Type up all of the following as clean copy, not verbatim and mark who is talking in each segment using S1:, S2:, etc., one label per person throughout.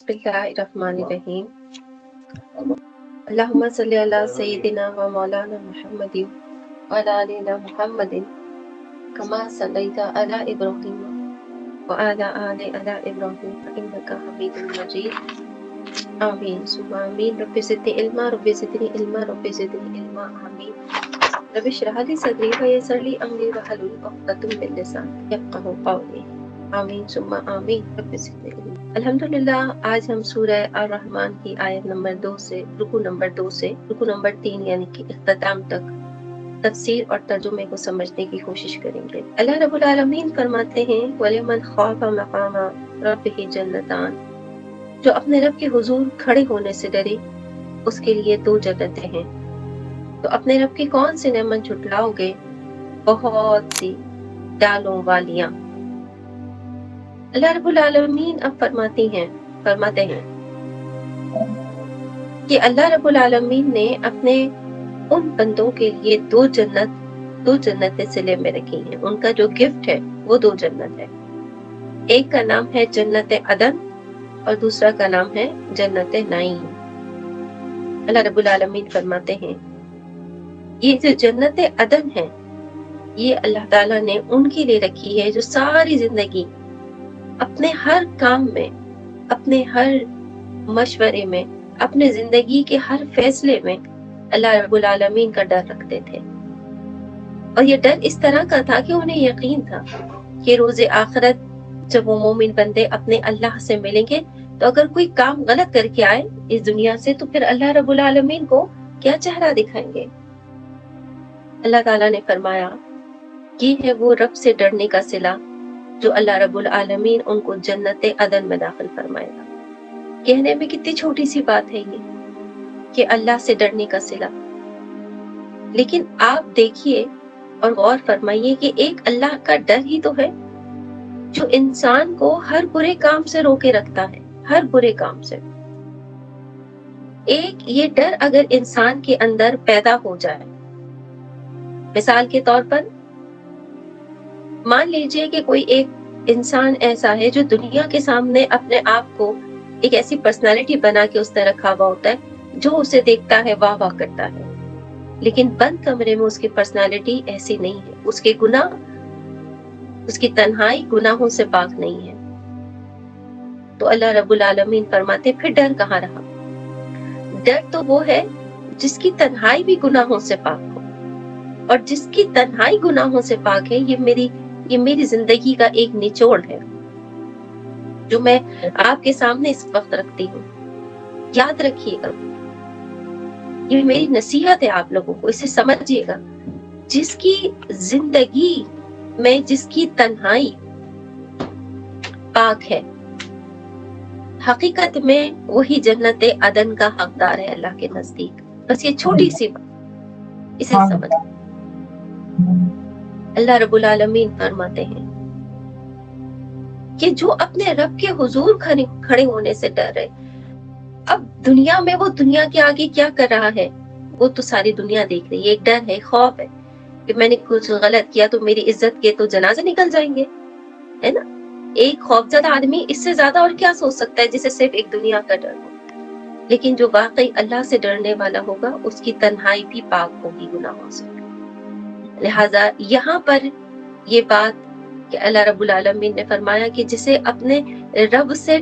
S1: बिस्मिल्लाहिर्रहमानिर्रहीम। अल्लाहुम्मा सल्ली अला सय्यिदिना व मौलाना मुहम्मदिन व अला आलि मुहम्मदिन कमा सल्लैता अला इब्राहीम व अला आलि इब्राहीम इन्नका हमीदुम मजीद। आमीन सुम्मा आमीन। Rabbi ज़िदनी इल्मा rabbi ज़िदनी इल्मा rabbi ज़िदनी इल्मा। आमीन। रब्बि इश्रह ली सदरी व यस्सिर ली अमरी वहलुल उक़दतम मिन लिसानी यफ़क़हू क़ौली। आमीन सुम्मा आमीन। रब्बि ज़िदनी इल्मा। अल्हम्दुलिल्लाह, आज हम सूरह अर-रहमान की आयत नंबर 2 से रुकू नंबर 2 से रुकू नंबर 3 यानी कि इख्तिताम तक तफसीर और तर्जुमे को समझने की कोशिश करेंगे। अल्लाह रब्बुल आलमीन फरमाते हैं, वलिमन खाफ़ा मक़ाम रब्बिही जन्नतान, जो अपने रब के हुजूर खड़े होने से डरे उसके लिए 2 जन्नतें हैं। तो अपने रब की कौन सी नेमत झुटलाओगे? बहुत सी डालों वालियां। अल्लाह रब्बुल आलमीन अब फरमाते हैं कि अल्लाह रब्बुल आलमीन ने अपने उन बंदों के लिए 2 जन्नतें सिले में रखी हैं। उनका जो गिफ्ट है वो 2 जन्नत है। एक का नाम है जन्नत अदन और दूसरा का नाम है जन्नत नाईम। अल्लाह रब्बुल आलमीन फरमाते हैं, ये जो जन्नत अदन है ये अल्लाह ताला ने उनके लिए रखी है जो सारी जिंदगी अपने हर काम में, अपने हर मशवरे में, अपने जिंदगी के हर फैसले में अल्लाह रब्बुल आलमीन का डर रखते थे। और ये डर इस तरह का था कि उन्हें यकीन था कि रोज़े आखिरत जब वो मोमिन बंदे अपने अल्लाह से मिलेंगे तो अगर कोई काम गलत करके आए इस दुनिया से तो फिर अल्लाह रब्बुल आलमीन को क्या चेहरा दिखाएंगे। अल्लाह ताला ने फरमाया, ये है वो रब से डरने का सिला जो अल्लाह रब्बुल आलमीन उनको जन्नत अदन में दाखिल फरमाएगा। कहने में कितनी छोटी सी बात है ये कि अल्लाह से डरने का सिला, लेकिन आप देखिए और गौर फरमाइए कि एक अल्लाह का डर ही तो है जो इंसान को हर बुरे काम से रोके रखता है, हर बुरे काम से। एक ये डर अगर इंसान के अंदर पैदा हो जाए, मिसाल के तौर पर मान लीजिए कि कोई एक इंसान ऐसा है जो दुनिया के सामने अपने आप को एक ऐसी पर्सनालिटी बना के उसने रखा हुआ होता है जो उसे देखता है वाह वाह करता है, लेकिन बंद कमरे में उसकी पर्सनालिटी ऐसी नहीं है। उसके गुनाह, उसकी तन्हाई गुनाहों से पाक नहीं है। तो अल्लाह रब्बुल आलमीन फरमाते फिर डर कहाँ रहा? डर तो वो है जिसकी तन्हाई भी गुनाहों से पाक हो, और जिसकी तन्हाई गुनाहों से पाक है ये मेरी जिंदगी का एक निचोड़ है जो मैं आपके सामने इस वक्त रखती हूँ। याद रखिएगा, ये मेरी नसीहत है आप लोगों को, इसे समझिएगा। जिसकी जिंदगी में जिसकी तन्हाई पाक है, हकीकत में वही जन्नत अदन का हकदार है अल्लाह के नजदीक। बस ये छोटी सी बात, इसे समझ। अल्लाह रब्बुल आलमीन फरमाते हैं कि जो अपने रब के हुजूर खड़े होने से डर रहे, अब दुनिया में वो दुनिया के आगे क्या कर रहा है वो तो सारी दुनिया देख रही है। एक डर है, खौफ है कि मैंने कुछ गलत किया तो मेरी इज्जत के तो जनाजे निकल जाएंगे, है ना। एक खौफजदा आदमी इससे ज्यादा और क्या सोच सकता है जिसे सिर्फ एक दुनिया का डर हो। लेकिन जो वाकई अल्लाह से डरने वाला होगा उसकी तन्हाई भी पाक होगी गुनाहों से। लिहाजा यहाँ पर ये बात कि अल्लाह रब्बुल आलमीन ने फरमाया कि जिसे अपने रब से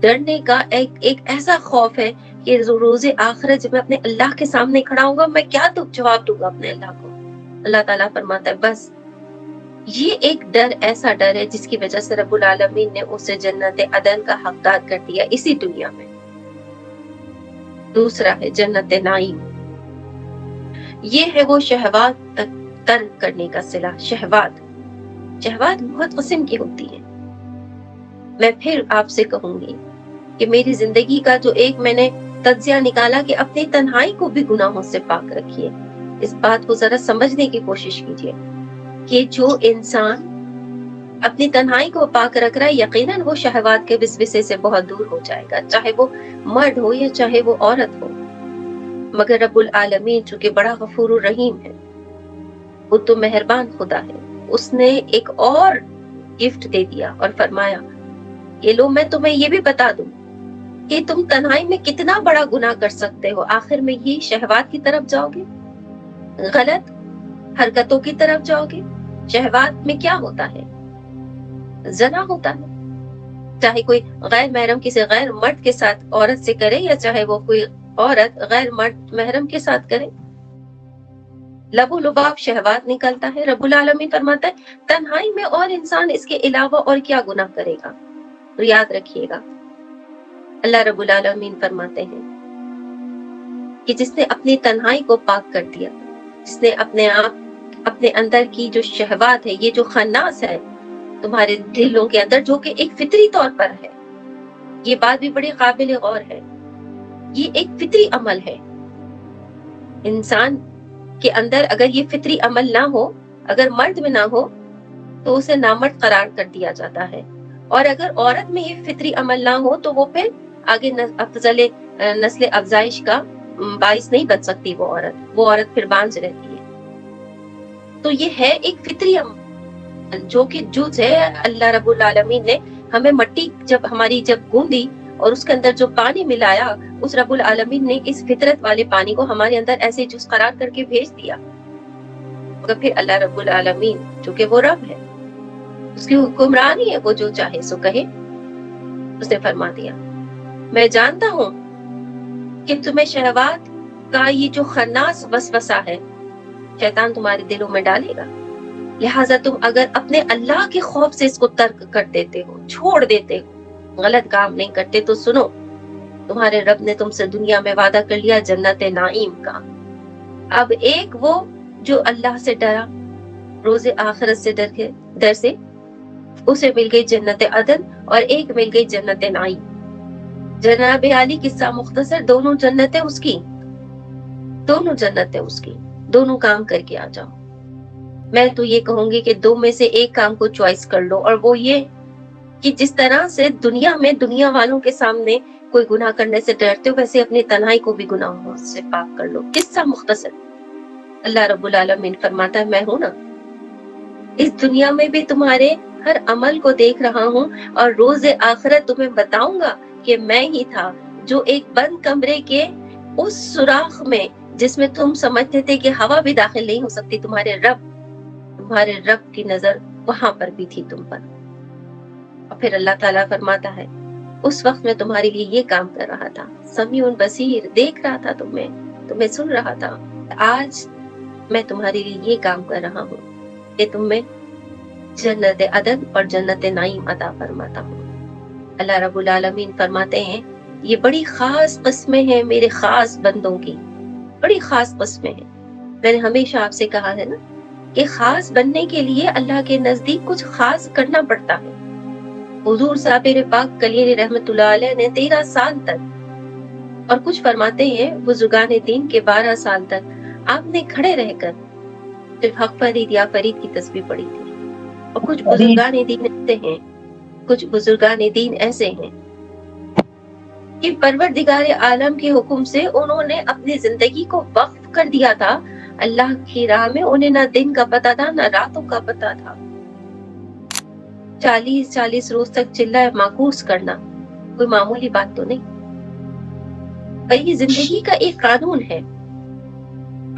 S1: डरने का एक ऐसा खौफ है कि रोज़े आखिरत जब मैं अपने अल्लाह के सामने खड़ा होऊंगा मैं क्या तो जवाब दूंगा अपने अल्लाह को। अल्लाह ताला फरमाता है बस ये एक डर, ऐसा डर है जिसकी वजह से रब्बुल आलमीन ने उसे जन्नत अदन का हकदार कर दिया इसी दुनिया में। दूसरा है जन्नत नाईम, ये है वो शहवात तर्क करने का सिला। शहवात बहुत किस्म की होती है। मैं फिर आपसे कहूंगी कि मेरी जिंदगी का जो एक मैंने तज्जिया निकाला कि अपनी तन्हाई को भी गुनाहों से पाक रखिए, इस बात को जरा समझने की कोशिश कीजिए कि जो इंसान अपनी तन्हाई को पाक रख रहा है यकीनन वो शहवात के विसविसे से बहुत दूर हो जाएगा, चाहे वो मर्द हो या चाहे वो औरत हो। मगर रब्बुल आलमीन चूंकि बड़ा गफूर रहीम है, वो तो मेहरबान खुदा है, उसने एक और गिफ्ट दे दिया और फरमाया ये लो मैं तुम्हें ये भी बता दूं कि तुम तन्हाई में कितना बड़ा गुनाह कर सकते हो, आखिर में ये शहवात की तरफ जाओगे, गलत हरकतों की तरफ जाओगे। शहवात में क्या होता है? जना होता है, चाहे कोई गैर महरम किसी गैर मर्द के साथ औरत से करे या चाहे वो कोई औरत गैर मर्द महरम के साथ करे, लबो लुबाब शहवात निकलता है। रब्बुल आलमीन फरमाता है तन्हाई में और इंसान इसके अलावा और क्या गुनाह करेगा। तो याद रखिएगा, अल्लाह रब्बुल आलमीन फरमाते हैं कि जिसने अपनी तन्हाई को पाक कर दिया, जिसने अपने अंदर की जो शहवात है, ये जो खन्नास है तुम्हारे दिलों के अंदर, जो कि एक फितरी तौर पर है, ये बात भी बड़ी काबिल गौर है, ये एक फितरी अमल है। इंसान के अंदर अगर ये फितरी अमल ना हो, अगर मर्द में ना हो तो उसे नामर्द करार कर दिया जाता है, और अगर औरत में ये फितरी अमल ना हो तो वो फिर आगे नस्ल अफजाइश का बाइस नहीं बन सकती। वो औरत फिर बांझ रहती है। तो ये है एक फितरी अमल जो कि जुज है। अल्लाह रब्बुल आलमीन ने हमें मट्टी जब गूंदी और उसके अंदर जो पानी मिलाया, उस रब्बुल आलमीन ने इस फितरत वाले पानी को हमारे अंदर ऐसे जुज करार करके भेज दिया। तो फिर अल्लाह रब्बुल आलमीन जो कि वो रब है, उसकी हुक्मरानी है, वो जो चाहे सो कहे। उसने फरमा दिया मैं जानता हूं कि तुम्हें शहवात का ये जो खन्नास वसवसा है शैतान तुम्हारे दिलों में डालेगा, लिहाजा तुम अगर अपने अल्लाह के खौफ से इसको तर्क कर देते हो, छोड़ देते हो, गलत काम नहीं करते, तो सुनो तुम्हारे रब ने तुमसे दुनिया में वादा कर लिया जन्नत नाईम का। अब एक वो जो अल्लाह से डरा, रोजे आखिरत से डर से, उसे मिल गई जन्नत अदन और एक मिल गई जन्नत नाईम। जनाब आली किस्सा मुख्तसर, दोनों जन्नतें उसकी, दोनों काम करके आ जाओ। मैं तो ये कहूंगी कि दो में से एक काम को चॉइस कर लो, और वो ये कि जिस तरह से दुनिया में दुनिया वालों के सामने कोई गुनाह करने से डरते हो, वैसे अपनी तन्हाई को भी गुनाहों से पाक कर लो। किस्सा मुख्तसर, अल्लाह रब्बुल आलमीन फरमाता है मैं हूं ना, इस दुनिया में भी तुम्हारे हर अमल को देख रहा हूं, और रोज़े आखिरत तुम्हें बताऊंगा कि मैं ही था जो एक बंद कमरे के उस सुराख में, जिसमें तुम समझते थे कि हवा भी दाखिल नहीं हो सकती, तुम्हारे रब की नजर वहां पर भी थी तुम पर। और फिर अल्लाह ताला फरमाता है उस वक्त मैं तुम्हारे लिए ये काम कर रहा था, समीउन बसीर, देख रहा था तुम्हें सुन रहा था। आज मैं तुम्हारे लिए ये काम कर रहा हूँ कि तुम्हें जन्नत अदन और जन्नत नाईम अता फरमाता हूँ। अल्लाह रब्बुल आलमीन फरमाते हैं ये बड़ी खास किस्में हैं मेरे खास बंदों की, बड़ी खास किस्में हैं। मैंने हमेशा आपसे कहा है ना कि खास बनने के लिए अल्लाह के नजदीक कुछ खास करना पड़ता है। हुजूर साबिर पाक कलील रहमतुल्लाह अलैह ने 13 साल तक, और कुछ फरमाते हैं बुजुर्गान दीन के 12 साल तक आपने खड़े रहकर सिर्फ हक फरीद या फरीद की तस्बीह पढ़ी थी। और कुछ बुजुर्गान दीन ऐसे हैं कि परवरदिगार आलम के हुक्म से उन्होंने अपनी जिंदगी को वक्फ कर दिया था अल्लाह की राह में। उन्हें ना दिन का पता था ना रातों का पता था। 40 रोज तक चिल्लाए माकूस करना कोई मामूली बात तो नहीं। ये जिंदगी का एक कानून है।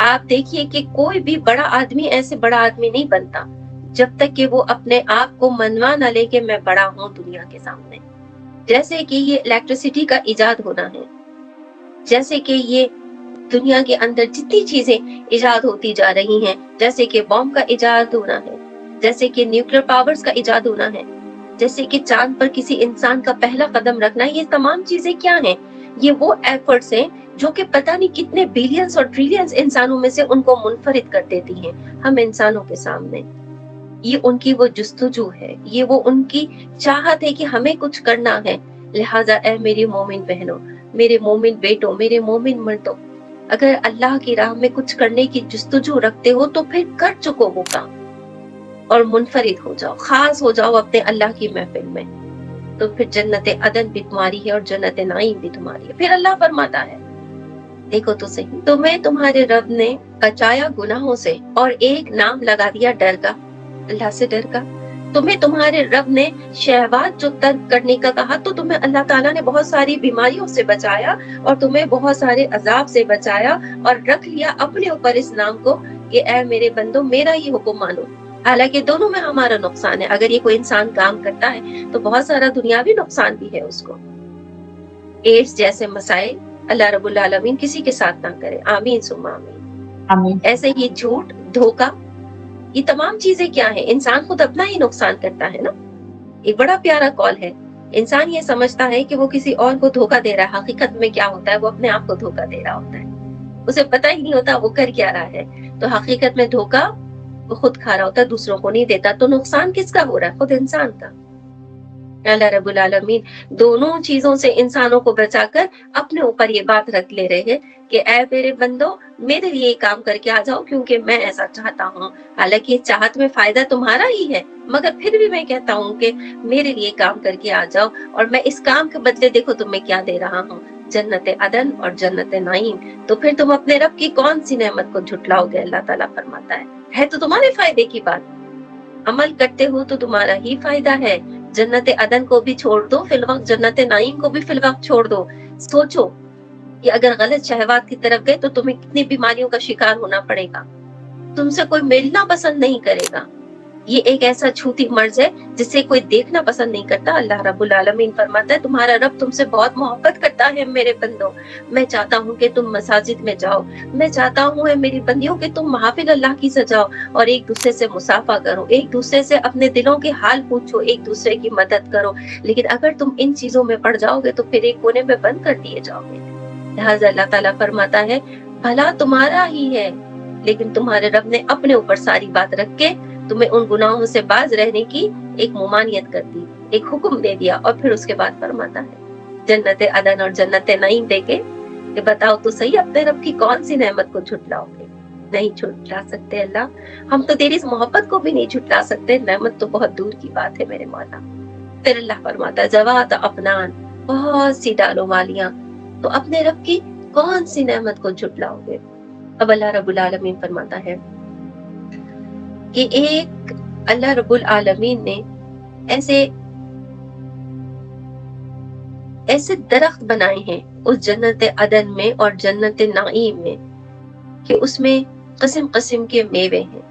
S1: आप देखिए कि कोई भी बड़ा आदमी ऐसे बड़ा आदमी नहीं बनता जब तक कि वो अपने आप को मनवा न ले कि मैं बड़ा हूं दुनिया के सामने। जैसे कि ये इलेक्ट्रिसिटी का इजाद होना है, जैसे कि ये दुनिया के अंदर जितनी चीजें इजाद होती जा रही हैं, जैसे कि बॉम्ब का इजाद होना है, जैसे कि न्यूक्लियर पावर्स का इजाद होना है, जैसे कि चांद पर किसी इंसान का पहला कदम रखना, ये तमाम चीजें क्या हैं? ये वो एफर्ट्स हैं जो कि पता नहीं कितने बिलियंस और ट्रिलियंस इंसानों में से उनको मुनफरिद कर देती हैं हम इंसानों के सामने। ये उनकी वो जुस्तजू है, ये वो उनकी चाहत है कि हमें कुछ करना है। लिहाजा ए मेरी मोमिन बहनों, मेरे मोमिन बेटों, मेरे मोमिन मर्दों, अगर अल्लाह की राह में कुछ करने की जुस्तजू रखते हो तो फिर कर चुको वो काम और मुनफरिद हो जाओ, खास हो जाओ अपने अल्लाह की महफिल में। तो फिर जन्नत अदन भी तुम्हारी है और जन्नत नाईम भी तुम्हारी है। फिर अल्लाह फरमाता है देखो तो सही, तुम्हें तुम्हारे रब ने बचाया गुनाहों से और एक नाम लगा दिया डर का, अल्लाह से डर का। तुम्हें तुम्हारे रब ने शहवात जो तर्क करने का कहा तो तुम्हें अल्लाह ताला ने बहुत सारी बीमारियों से बचाया और तुम्हें बहुत सारे अजाब से बचाया और रख लिया अपने ऊपर इस नाम को कि ऐ मेरे बंदो मेरा ही हुक्म मानो। हालांकि दोनों में हमारा नुकसान है। अगर ये कोई इंसान काम करता है तो बहुत सारा दुनियावी नुकसान भी है उसको। एड्स जैसे मसाइल अल्लाह रब्बुल आलमीन किसी के साथ ना करे, आमीन सुम्मा आमीन।
S2: आमीन।
S1: ऐसे ही झूठ, धोखा, ये तमाम चीजें क्या है, इंसान खुद अपना ही नुकसान करता है ना। एक बड़ा प्यारा कॉल है, इंसान ये समझता है कि वो किसी और को धोखा दे रहा है, हकीकत में क्या होता है वो अपने आप को धोखा दे रहा होता है, उसे पता ही नहीं होता वो कर क्या रहा है। तो हकीकत में धोखा वो खुद खा रहा होता है, दूसरों को नहीं देता। तो नुकसान किसका हो रहा है? खुद इंसान का। अल्लाह रब्बुल आलमीन दोनों चीजों से इंसानों को बचाकर अपने ऊपर ये बात रख ले रहे हैं कि ऐ मेरे बंदो मेरे लिए काम करके आ जाओ क्योंकि मैं ऐसा चाहता हूँ। हालांकि चाहत में फायदा तुम्हारा ही है, मगर फिर भी मैं कहता हूँ कि मेरे लिए काम करके आ जाओ और मैं इस काम के बदले देखो तुम्हें क्या दे रहा हूँ, जन्नत अदन और जन्नत नाईम। तो फिर तुम अपने रब की कौन सी नेमत को झुटलाओगे? अल्लाह ताला फरमाता है तो तुम्हारे फायदे की बात, अमल करते हो तो तुम्हारा ही फायदा है। जन्नत अदन को भी छोड़ दो फिलवक्त, जन्नत नाईम को भी फिलवक्त छोड़ दो। सोचो कि अगर गलत शहवात की तरफ गए तो तुम्हें कितनी बीमारियों का शिकार होना पड़ेगा, तुमसे कोई मिलना पसंद नहीं करेगा। ये एक ऐसा छूती मर्ज है जिसे कोई देखना पसंद नहीं करता। अल्लाह रब्बुल आलमीन फरमाता है तुम्हारा रब तुमसे बहुत मोहब्बत करता है मेरे बंदो। मैं चाहता हूँ कि तुम मसाजिद में जाओ, मैं चाहता हूँ मेरी बंदियों कि तुम महफिल अल्लाह की सजाओ और एक दूसरे से मुसाफा करो, एक दूसरे से अपने दिलों के हाल पूछो, एक दूसरे की मदद करो। लेकिन अगर तुम इन चीजों में पड़ जाओगे तो फिर एक कोने में बंद कर दिए जाओगे। लिहाजा अल्लाह ताला फरमाता है भला तुम्हारा ही है, लेकिन तुम्हारे रब ने अपने ऊपर सारी बात रख के तुम्हें उन गुनाहों से बाज रहने की एक मुमानियत कर दी, एक हुक्म दे दिया और फिर उसके बाद फरमाता है जन्नत अदन और जन्नत नईम देके कि बताओ तो सही अपने रब की कौन सी नेमत को झुटलाओगे? नहीं झुटला सकते अल्लाह, हम तो तेरी इस मोहब्बत को भी नहीं झुटला सकते, नेमत तो बहुत दूर की बात है मेरे मौला। फिर अल्लाह फरमाता है जवात अपनान, बहुत सी डालो वालियां, तो अपने रब की कौन सी नेमत को झुटलाओगे? अब अल्लाह रब्बुल आलमीन फरमाता है कि एक अल्लाह रब्बुल आलमीन ने ऐसे दरख्त बनाए हैं उस जन्नत अदन में और जन्नत नाईम में कि उसमें किस्म किस्म के मेवे हैं।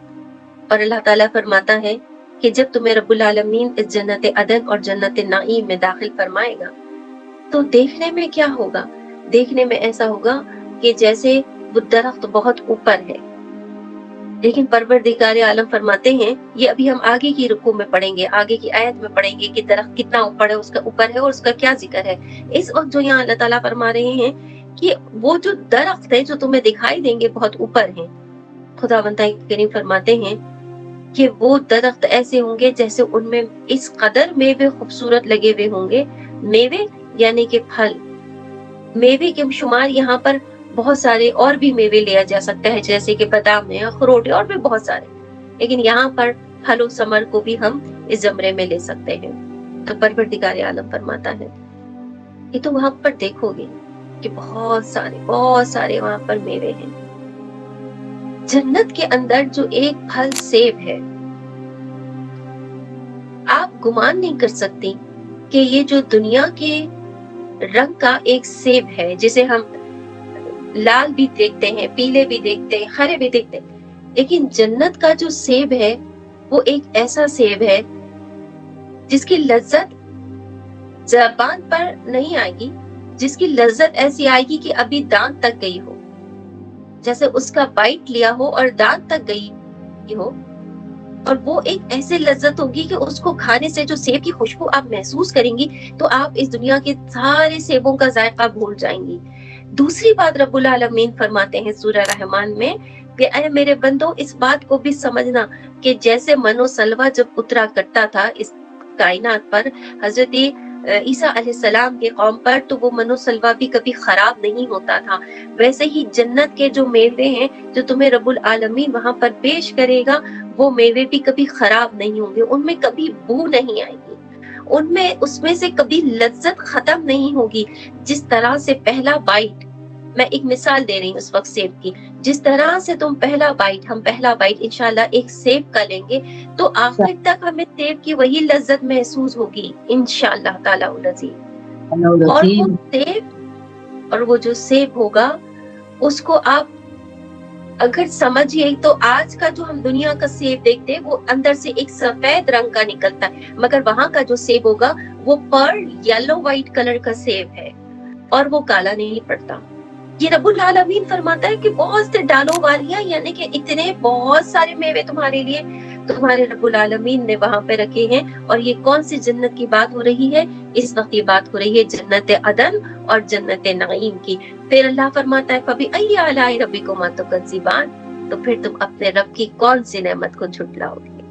S1: और अल्लाह ताला फरमाता है कि जब तुम्हें रब्बुल आलमीन इस जन्नत अदन और जन्नत नाईम में दाखिल फरमाएगा तो देखने में क्या होगा? देखने में ऐसा होगा कि जैसे वो दरख्त बहुत ऊपर है, लेकिन परवरदिगार आलम फरमाते हैं, ये अभी हम आगे की रुकू में पढ़ेंगे, आगे की आयत में पढ़ेंगे कि दरख्त कितना ऊपर है, उसका ऊपर है और उसका क्या जिक्र है। इस वक्त जो यहाँ अल्लाह ताला फरमा रहे हैं कि वो जो दरख्त है जो तुम्हें दिखाई देंगे बहुत ऊपर है, खुदावंद करीम फरमाते हैं कि वो दरख्त ऐसे होंगे जैसे उनमें इस कदर मेवे खूबसूरत लगे हुए होंगे। मेवे यानी कि फल, मेवे के शुमार यहाँ पर बहुत सारे और भी मेवे लिया जा सकता है जैसे कि बादाम है, अखरोट है और भी बहुत सारे, लेकिन यहाँ पर फलो समर को भी हम इस जमरे में ले सकते हैं। तो परवरदिगार आलम फरमाता है ये तो वहां पर देखोगे कि बहुत सारे वहां पर मेवे हैं। जन्नत के अंदर जो एक फल सेब है, आप गुमान नहीं कर सकती कि ये जो दुनिया के रंग का एक सेब है जिसे हम लाल भी देखते हैं, पीले भी देखते हैं, हरे भी देखते हैं, लेकिन जन्नत का जो सेब है वो एक ऐसा सेब है जिसकी लज्जत ज़बान पर नहीं आएगी, जिसकी लज्जत ऐसी आएगी कि अभी दांत तक गई हो, जैसे उसका बाइट लिया हो और दांत तक गई हो, और वो एक ऐसे लज्जत होगी कि उसको खाने से जो सेब की खुशबू आप महसूस करेंगी तो आप इस दुनिया के सारे सेबों का जायका भूल जाएंगी। दूसरी बात रब्बुल आलमीन फरमाते हैं सूरह रहमान में कि ऐ मेरे बंदो इस बात को भी समझना कि जैसे मनो सलवा जब उतरा करता था इस कायनात पर हजरत ईसा अलैहिस्सलाम के कौम पर, तो वो मनो सलवा भी कभी खराब नहीं होता था। वैसे ही जन्नत के जो मेवे हैं जो तुम्हें रब्बुल आलमीन वहां पर पेश करेगा, वो मेवे भी कभी खराब नहीं होंगे, उनमें कभी बू नहीं आएगी, उसमें से कभी लज्जत खत्म नहीं होगी। जिस तरह से पहला बाइट میں ایک مثال دے رہی ہوں اس وقت سیب کی. جس طرح سے تم ہم پہلا بائٹ انشاءاللہ ایک سیب کا لیں گے تو آخر تک ہمیں سیب کی وہی لذت محسوس ہوگی انشاءاللہ تعالی العزیز. اور وہ جو سیب ہوگا اس کو آپ اگر سمجھیے تو آج کا جو ہم دنیا کا سیب دیکھتے ہیں وہ اندر سے ایک سفید رنگ کا نکلتا ہے، مگر وہاں کا جو سیب ہوگا وہ پرل یلو وائٹ کلر کا سیب ہے اور وہ کالا نہیں پڑتا. یہ رب العالمین فرماتا ہے کہ بہت سے ڈالوں والیاں، یعنی کہ اتنے بہت سارے میوے تمہارے لیے تمہارے رب العالمین نے وہاں پہ رکھے ہیں. اور یہ کون سی جنت کی بات ہو رہی ہے؟ اس وقت یہ بات ہو رہی ہے جنت عدن اور جنت نعیم کی. پھر اللہ فرماتا ہے فَبِأَيِّ آلَاءِ رَبِّكُمَا تُكَذِّبَانِ، تو پھر تم اپنے رب کی کون سی نعمت کو جھٹلاؤ گے؟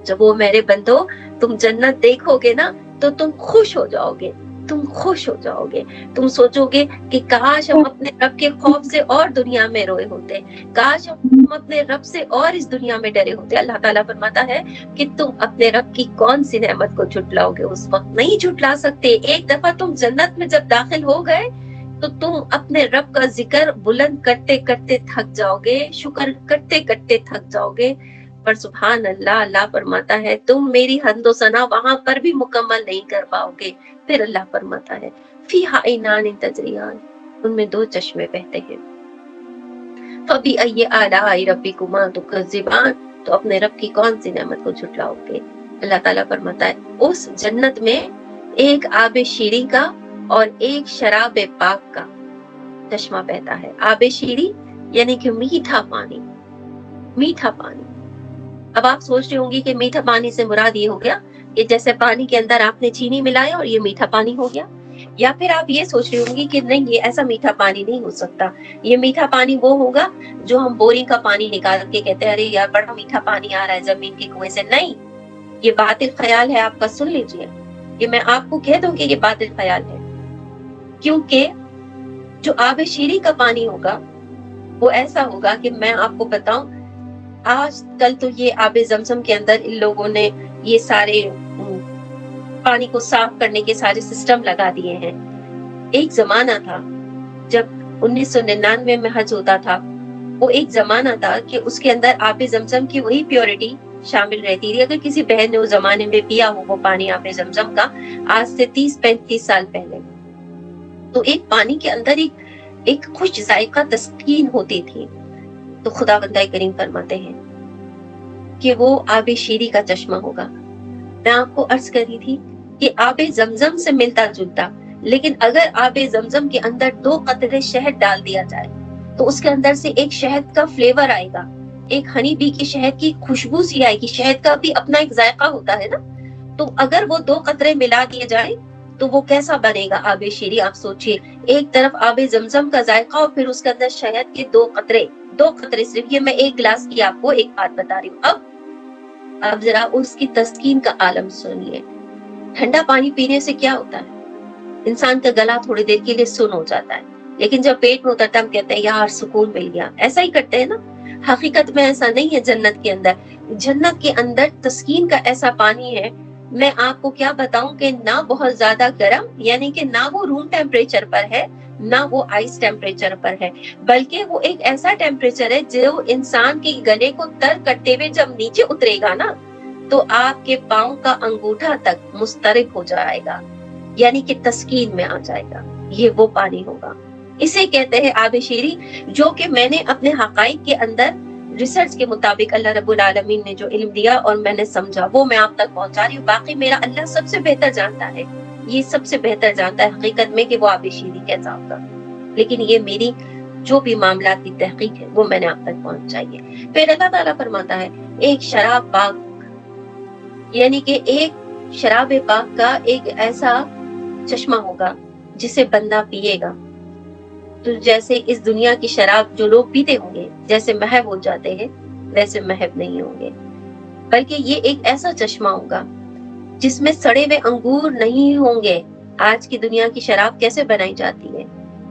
S1: جب وہ میرے بندو تم جنت دیکھو گے نا تو تم خوش ہو جاؤ گے، تم خوش ہو جاؤ گے. تم سوچو گے کہ کاش ہم اپنے رب کے خوف سے اور دنیا میں روئے ہوتے، کاش ہم اپنے رب سے اور اس دنیا میں ڈرے ہوتے. اللہ تعالیٰ فرماتا ہے کہ تم اپنے رب کی کون سی نعمت کو جھٹلاؤ گے؟ اس وقت نہیں جھٹلا سکتے. ایک دفعہ تم جنت میں جب داخل ہو گئے تو تم اپنے رب کا ذکر بلند کرتے کرتے تھک جاؤ گے، شکر کرتے کرتے تھک جاؤ گے. پر سبحان اللہ، اللہ فرماتا ہے تم میری حمد و ثنا وہاں پر بھی مکمل نہیں کر پاؤ گے. پھر اللہ فرماتا ہے فیہا عینان تجریان، ان میں دو چشمے بہتے ہیں. فبأی آلاء ربکما تکذبان، تو اپنے رب کی کون سی نعمت کو جھٹلاؤ گے؟ اللہ تعالیٰ فرماتا ہے اس جنت میں ایک آب شیریں کا اور ایک شراب پاک کا چشمہ بہتا ہے. آب شیریں یعنی کہ میٹھا پانی، میٹھا پانی. اب آپ سوچ رہے ہوں گی کہ میٹھا پانی سے مراد یہ ہو گیا کہ جیسے پانی کے اندر آپ نے چینی ملایا اور یہ میٹھا پانی ہو گیا، یا پھر آپ یہ سوچ رہی ہوں گی کہ نہیں، یہ ایسا میٹھا پانی نہیں ہو سکتا. یہ میٹھا پانی وہ ہوگا جو ہم بورنگ کا پانی نکال کے کہتے ہیں ارے یار بڑا میٹھا پانی آ رہا ہے زمین کے کنویں سے. نہیں، یہ باطل خیال ہے آپ کا. سن لیجئے، یہ میں آپ کو کہہ دوں کہ یہ باطل خیال ہے، کیونکہ جو آب شیریں کا پانی ہوگا وہ ایسا ہوگا کہ میں آپ کو بتاؤں، آج کل تو یہ آب زمزم کے اندر ان لوگوں نے یہ سارے پانی کو صاف کرنے کے سارے سسٹم لگا دیے ہیں. ایک زمانہ تھا جب 1999 میں حج ہوتا تھا، وہ ایک زمانہ تھا کہ اس کے اندر آب زمزم کی وہی پیورٹی شامل رہتی تھی. اگر کسی بہن نے اس زمانے میں پیا ہو وہ پانی آب زمزم کا، آج سے 30-35 سال پہلے، تو ایک پانی کے اندر ایک خوش ذائقہ تسکین ہوتی تھی. تو خدا بندہ کریم فرماتے ہیں کہ وہ آب شیریں کا چشمہ ہوگا. میں آپ کو عرض کر رہی تھی کہ آب زمزم سے ملتا جلتا، لیکن اگر آب زمزم کے اندر 2 قطرے شہد ڈال دیا جائے تو اس کے اندر سے ایک شہد کا فلیور آئے گا، ایک ہنی بی کی شہد کی خوشبو سی آئے گی. شہد کا بھی اپنا ایک ذائقہ ہوتا ہے نا. تو اگر وہ 2 قطرے ملا دیے جائیں تو وہ کیسا بنے گا آب شیریں؟ آپ سوچئے، ایک طرف آب زمزم کا ذائقہ اور پھر اس کے اندر شہد کے 2 قطرے صرف. یہ میں ایک گلاس کی آپ کو ایک بات بتا رہی ہوں. اب ذرا اس کی تسکین کا عالم سنیے. ٹھنڈا پانی پینے سے کیا ہوتا ہے؟ انسان کا گلا تھوڑی دیر کے لیے سن ہو جاتا ہے، لیکن جب پیٹ میں اترتا ہے ہم کہتے ہیں یار سکون مل گیا. ایسا ہی کرتے ہیں نا. حقیقت میں ایسا نہیں ہے. جنت کے اندر، جنت کے اندر تسکین کا ایسا پانی ہے، میں آپ کو کیا بتاؤں کہ نہ بہت زیادہ گرم، یعنی کہ نہ وہ روم ٹیمپریچر پر ہے نہ وہ آئس ٹیمپریچر پر ہے، بلکہ وہ ایک ایسا ٹیمپریچر ہے جو انسان کے گلے کو تر کرتے ہوئے جب نیچے اترے گا نا تو آپ کے پاؤں کا انگوٹھا تک مسترب ہو جائے گا، یعنی کہ تسکین میں آ جائے گا. یہ وہ پانی ہوگا. اسے کہتے ہیں آب شیریں، جو کہ میں نے اپنے حقائق کے اندر ریسرچ کے مطابق اللہ رب العالمین نے جو علم دیا اور میں نے سمجھا وہ میں آپ تک پہنچا رہی ہوں. باقی میرا اللہ سب سے بہتر جانتا ہے، یہ سب سے بہتر جانتا ہے حقیقت میں کہ وہ آب شیریں کیسا ہوگا. لیکن یہ میری جو بھی معاملات کی تحقیق ہے وہ میں نے آپ تک پہنچائی ہے. پھر اللہ تعالیٰ فرماتا ہے ایک شراب پاک، یعنی کہ ایک شراب پاک کا ایک ایسا چشمہ ہوگا جسے بندہ پیے گا تو جیسے اس دنیا کی شراب جو لوگ پیتے ہوں گے جیسے محب ہو جاتے ہیں ویسے محب نہیں ہوں گے، بلکہ یہ ایک ایسا چشمہ ہوگا جس میں سڑے ہوئے انگور نہیں ہوں گے. آج کی دنیا کی شراب کیسے بنائی جاتی ہے؟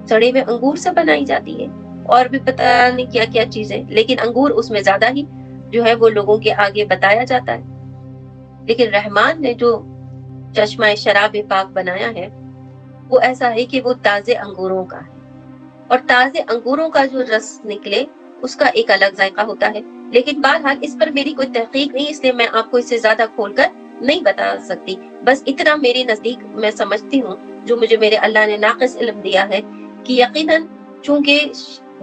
S1: سڑے ہوئے انگور سے بنائی جاتی ہے اور بھی پتہ نہیں کیا کیا چیزیں، لیکن انگور اس میں زیادہ ہی جو ہے وہ لوگوں کے آگے بتایا جاتا ہے. لیکن رحمان نے جو چشمہ شراب پاک بنایا ہے وہ ایسا ہے کہ وہ تازے انگوروں کا ہے. اور تازے انگوروں کا جو رس نکلے اس کا ایک الگ ذائقہ ہوتا ہے. لیکن بہرحال اس پر میری کوئی تحقیق نہیں، اس لیے میں آپ کو اس سے زیادہ کھول کر نہیں بتا سکتی. بس اتنا میرے نزدیک میں سمجھتی ہوں جو مجھے میرے اللہ نے ناقص علم دیا ہے کہ یقیناً چونکہ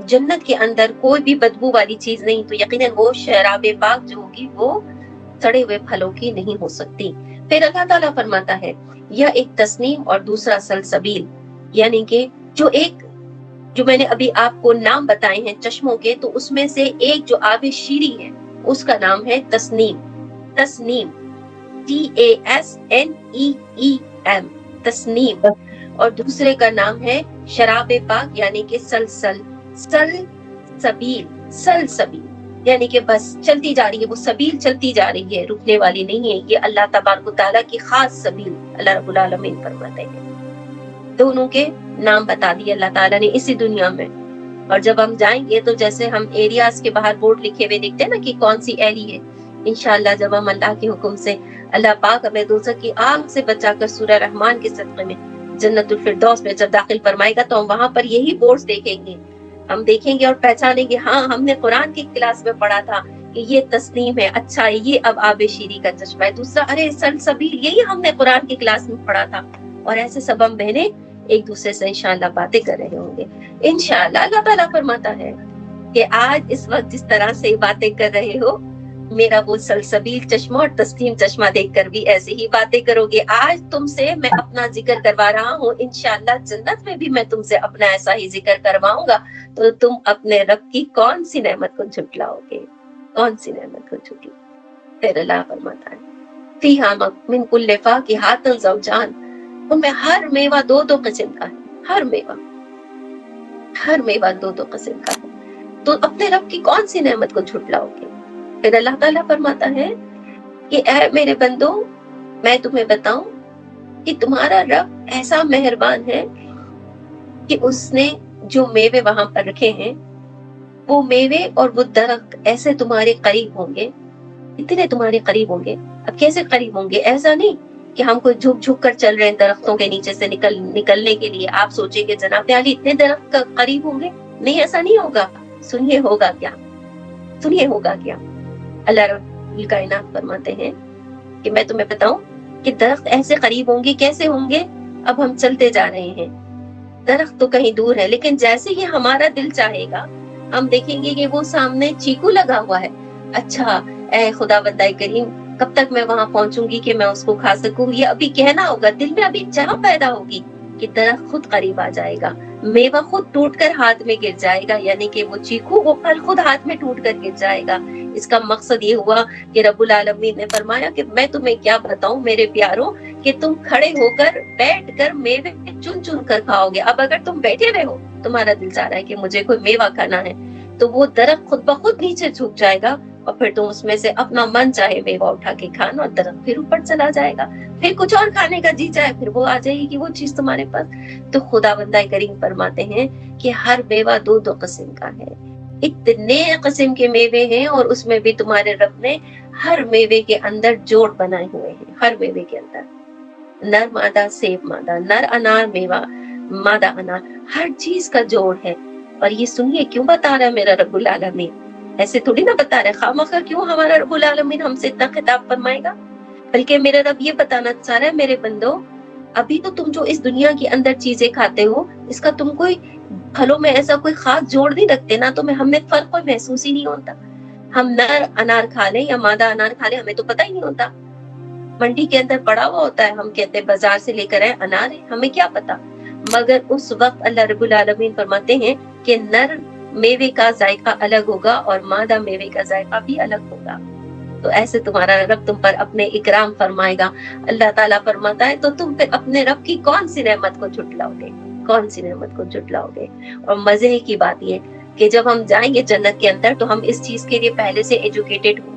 S1: جنت کے اندر کوئی بھی بدبو والی چیز نہیں، تو یقیناً وہ شراب پاک جو ہوگی وہ سڑے ہوئے پھلوں کی نہیں ہو سکتی. پھر اللہ تعالیٰ فرماتا ہے یہ ایک تسنیم اور دوسرا سلسبیل، یعنی کہ جو میں نے ابھی آپ کو نام بتائے ہیں چشموں کے، تو اس میں سے ایک جو آب شیری ہے اس کا نام ہے تسنیم. تسنیم TASNEEM تسنیم. اور دوسرے کا نام ہے شراب پاک یعنی کہ سلسبیل. سلسبیل یعنی کہ بس چلتی جا رہی ہے، وہ سبیل چلتی جا رہی ہے، رکنے والی نہیں ہے. یہ اللہ تبارک و تعالیٰ کی خاص سبیل اللہ رب العالمین فرماتے ہیں. دونوں کے نام بتا دیے اللہ تعالیٰ نے اسی دنیا میں. اور جب ہم جائیں گے تو جیسے ہم ایریاز کے باہر بورڈ لکھے ہوئے دیکھتے ہیں نا کہ کون سی ایری ہے، انشاءاللہ جب ہم اللہ کے حکم سے اللہ پاک ہمیں دوزخ کی آگ سے بچا کر سورہ رحمان کے صدقے میں جنت الفردوس میں جب داخل فرمائے گا تو ہم وہاں پر یہی بورڈز دیکھیں گے. ہم دیکھیں گے اور پہچانیں گے، ہاں ہم نے قرآن کی کلاس میں پڑھا تھا کہ یہ تسنیم ہے، اچھا یہ اب آب شیری کا چشمہ ہے. دوسرا ارے سلسبیل، یہی ہم نے قرآن کی کلاس میں پڑھا تھا. اور ایسے سب ہم بہنیں ایک دوسرے سے انشاءاللہ باتیں کر رہے ہوں گے انشاءاللہ. اللہ تعالیٰ فرماتا ہے کہ آج اس وقت جس طرح سے باتیں کر رہے ہو، میرا وہ سلسبیل چشمہ اور تسنیم چشمہ دیکھ کر بھی ایسے ہی باتیں کرو گے. آج تم سے میں اپنا ذکر کروا رہا ہوں، انشاءاللہ جنت میں بھی میں تم سے اپنا ایسا ہی ذکر کرواؤں گا. تو تم اپنے رب کی کون سی نعمت کو جھٹلاؤ گے؟ کون سی نعمت کو جھٹلاؤ؟ پھر اللہ فرماتا ہے فیہا من کل فاکہۃ زوجان، ان میں ہر میوہ دو دو قسم کا ہے. ہر میوہ دو دو قسم کا ہے. تو اپنے رب کی کون سی نعمت کو جھٹلاؤ گے؟ پھر اللہ تعالیٰ فرماتا ہے کہ اے میرے بندو، میں تمہیں بتاؤں کہ تمہارا رب ایسا مہربان ہے کہ اس نے جو میوے وہاں پر رکھے ہیں، وہ میوے اور وہ درخت ایسے تمہارے قریب ہوں گے، اتنے تمہارے قریب ہوں گے. اب کیسے قریب ہوں گے؟ ایسا نہیں کہ ہم کوئی جھک جھک کر چل رہے ہیں درختوں کے نیچے سے نکلنے کے لیے. آپ سوچیں کہ جناب علی اتنے درخت قریب ہوں گے؟ نہیں، ایسا نہیں ہوگا. سنیے ہوگا کیا. اللہ رب الکائنات فرماتے ہیں کہ میں تمہیں بتاؤں کہ درخت ایسے قریب ہوں گے. کیسے ہوں گے؟ اب ہم چلتے جا رہے ہیں، درخت تو کہیں دور ہے، لیکن جیسے ہی ہمارا دل چاہے گا ہم دیکھیں گے کہ وہ سامنے چیکو لگا ہوا ہے. اچھا اے خدا بندہ کریم، کب تک میں وہاں پہنچوں گی کہ میں اس کو کھا سکوں؟ یہ ابھی کہنا ہوگا، دل میں ابھی چاہ پیدا ہوگی کہ درخت خود قریب آ جائے گا، میوہ خود ٹوٹ کر ہاتھ میں گر جائے گا، یعنی کہ وہ چیکو وہ پھل خود ہاتھ میں ٹوٹ کر گر جائے گا. اس کا مقصد یہ ہوا کہ رب العالمین نے فرمایا کہ میں تمہیں کیا بتاؤں میرے پیاروں کہ تم کھڑے ہو کر بیٹھ کر میوے چن چن کر کھاؤ گے. اب اگر تم بیٹھے ہوئے ہو، تمہارا دل چاہ رہا ہے کہ مجھے کوئی میوہ کھانا ہے، تو وہ درخت خود بخود نیچے جھک جائے گا اور پھر تم اس میں سے اپنا من چاہے میوہ اٹھا کے کھانا، اور درخت پھر اوپر چلا جائے گا. پھر کچھ اور کھانے کا جی چاہے، پھر وہ آ جائے گی وہ چیز تمہارے پاس. تو خدا بندہ کریم فرماتے ہیں کہ ہر میوہ دو دو قسم کا ہے. اتنے قسم کے میوے ہیں، اور اس میں بھی تمہارے رب نے ہر میوے کے اندر جوڑ بنائے ہوئے ہیں. ہر میوے کے اندر نر مادہ سیب مادہ، نر انار میوہ مادہ انار، ہر چیز کا جوڑ ہے. اور یہ سنیے کیوں بتا رہا ہے میرا رب العالمین؟ ایسے تھوڑی نہ بتا رہے خامخواہ. کیوں ہمارا رب العالمین ہم سے اتنا خطاب فرمائے گا؟ بلکہ میرا رب یہ بتانا چاہ رہا ہے میرے بندو، ابھی تو تم جو اس دنیا کے اندر چیزیں کھاتے ہو، اس کا تم کوئی پھلوں میں ایسا کوئی خاص جوڑ نہیں رکھتے نا، تمہیں ہم میں فرق کوئی محسوس ہی نہیں ہوتا. ہم نر انار کھا لیں یا مادہ انار کھا لیں، ہمیں تو پتہ ہی نہیں ہوتا. منڈی کے اندر پڑا ہوا ہوتا ہے، ہم کہتے ہیں بازار سے لے کر آئے انار ہے، ہمیں کیا پتا. مگر اس وقت اللہ رب العالمین فرماتے ہیں کہ نر میوے کا ذائقہ الگ ہوگا اور مادہ میوے کا ذائقہ بھی الگ ہوگا. تو ایسے تمہارا رب تم پر اپنے اکرام فرمائے گا. اللہ تعالیٰ فرماتا ہے تو تم پھر اپنے رب کی کون سی نعمت کو جھٹلاؤ گے؟ کون سی نعمت کو جھٹلاؤ گے؟ اور مزے کی بات یہ کہ جب ہم جائیں گے جنت کے اندر تو ہم اس چیز کے لیے پہلے سے ایجوکیٹڈ ہوں گے.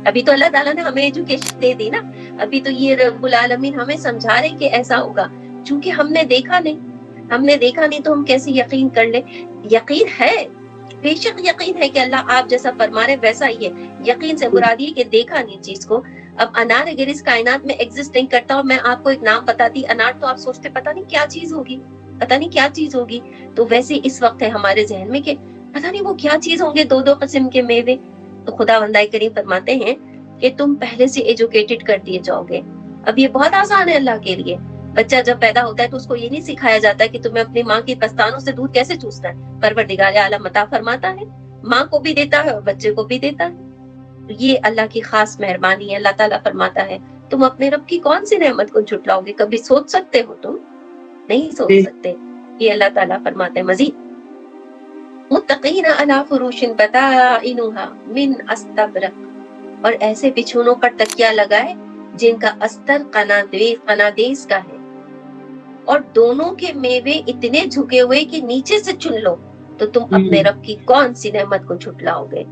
S1: ابھی تو اللہ تعالیٰ نے ہمیں ایجوکیشن دے دی نا، ابھی تو یہ رب العالمین ہمیں سمجھا رہے کہ ایسا ہوگا. چونکہ ہم نے دیکھا نہیں تو ہم کیسے یقین کر لیں؟ یقین ہے، بے شک یقین ہے کہ اللہ آپ جیسا فرما رہے ویسا ہی ہے. یقین سے مراد یہ کہ دیکھا نہیں چیز کو. اب انار اگر اس کائنات میں ایگزسٹ نہیں کرتا اور میں آپ کو ایک نام بتاتی انار، تو آپ سوچتے پتہ نہیں کیا چیز ہوگی. पता नहीं क्या चीज होगी। तो वैसे इस वक्त है हमारे जहन में कि पता नहीं वो क्या चीज होंगे, 2-2 किस्म के मेवे। तो खुदावंद करीम फरमाते हैं कि तुम पहले से एजुकेटेड कर दिए जाओगे। अब ये बहुत आसान है अल्लाह के लिए। बच्चा जब पैदा होता है तो उसको ये नहीं सिखाया जाता कि तुम्हें अपनी माँ की पस्तानों से दूध कैसे चूसना है। परवरदिगार आलम अता फरमाता है, माँ को भी देता है और बच्चे को भी देता है। ये अल्लाह की खास मेहरबानी है। अल्लाह ताला फरमाता है तुम अपने रब की कौन सी नेमत को झुटलाओगे? कभी सोच सकते हो? तुम नहीं सोच सकते। ये अल्लाह ताला फरमाते हैं मजीद, मुत्तकीना अला फुरूशिन बताइनुहा मिन अस्तबरक, और ऐसे बिछौनों पर तकिया लगाए जिनका अस्तर कनादेस का है, और दोनों के मेवे इतने झुके हुए कि नीचे से चुन लो तो तुम अपने रब की कौन सी नेमत को झुटलाओगे।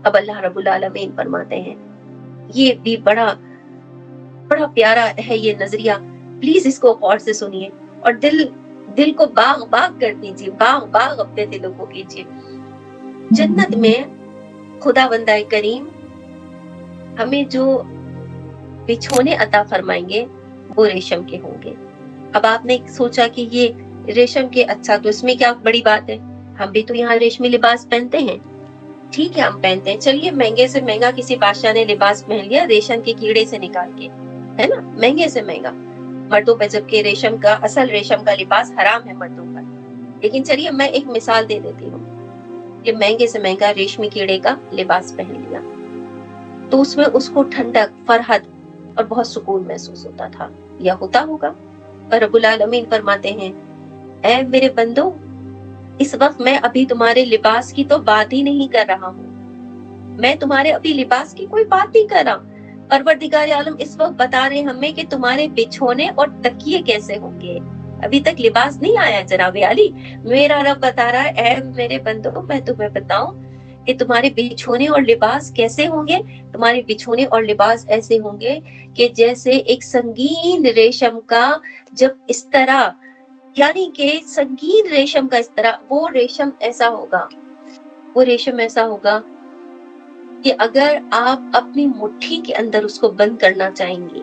S1: अब अल्लाह रब्बुल आलमीन फरमाते हैं, ये भी बड़ा बड़ा प्यारा है ये नजरिया, प्लीज इसको गौर से सुनिए और दिल को बाग बाग कर दीजिए, बाग बाग अपने दिलों को कीजिए। जन्नत में खुदावंद करीम हमें जो बिछौने अता फरमाएंगे वो रेशम के होंगे। अब आपने सोचा कि ये रेशम के, अच्छा तो इसमें क्या बड़ी बात है, हम भी तो यहाँ रेशमी लिबास पहनते हैं। ठीक है हम पहनते हैं, चलिए महंगे से महंगा किसी बादशाह ने लिबास पहन लिया रेशम के कीड़े से निकाल के, है ना, महंगे से महंगा मर्दों पे, जबकि रेशम का असल रेशम का लिबास हराम है मर्दों पर। लेकिन चलिए मैं एक मिसाल दे देती हूँ कि महंगे से महंगा रेशमी कीड़े का लिबास पहन लिया तो उसमें उसको ठंडक, फरहत और बहुत सुकून महसूस होता था या होता होगा। पर रब्बुल आलमीन फरमाते हैं, ऐ मेरे बंदो, इस वक्त मैं अभी तुम्हारे लिबास की तो बात ही नहीं कर रहा हूँ, मैं तुम्हारे अभी लिबास की कोई बात नहीं कर रहा। परवरदिगार आलम इस वक्त बता रहे हमें कि तुम्हारे बिछौने और तकिए कैसे होंगे। अभी तक लिबास नहीं आया जनाबे आली। मेरा रब बता रहा है, ऐ मेरे बंदो मैं तुम्हें बताऊं कि तुम्हारे बिछौने और लिबास कैसे होंगे। तुम्हारे बिछौने और लिबास ऐसे होंगे कि जैसे एक संगीन रेशम का जब इस तरह, यानी कि संगीन रेशम का इस तरह, वो रेशम ऐसा होगा, वो रेशम ऐसा होगा कि अगर आप अपनी मुट्ठी के अंदर उसको बंद करना चाहेंगे,